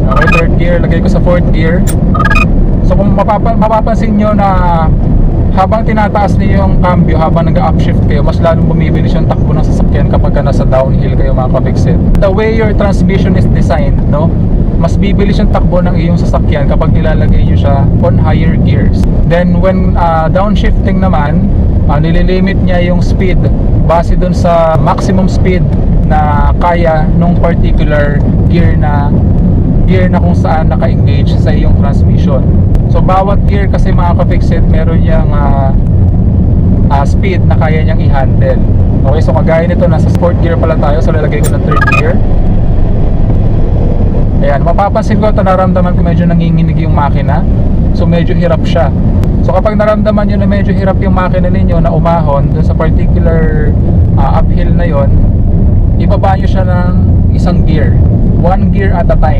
Okay, third gear, lagay ko sa fourth gear. So kung mapapansin nyo na habang tinataas niyo yung cambio, habang nag-upshift kayo, mas lalong bumibilis yung takbo ng sasakyan kapag nasa downhill kayo mga kabiksit. The way your transmission is designed, no, mas bibilis yung takbo ng iyong sasakyan kapag nilalagay nyo siya on higher gears. Then when downshifting naman, nililimit niya yung speed base dun sa maximum speed na kaya nung particular gear na kung saan naka-engage sa iyong transmission. So bawat gear kasi mga ka-fixit, meron niyang speed na kaya niyang i-handle. Okay, so kagaya nito, nasa sport gear pala tayo, so lalagay ko ng third gear. Ayan, mapapansin ko ito, naramdaman ko medyo nanginginig yung makina. So medyo hirap siya. So kapag naramdaman nyo na medyo hirap yung makina ninyo na umahon dun sa particular uphill na yon, ibaba nyo siya ng isang gear, one gear at a time.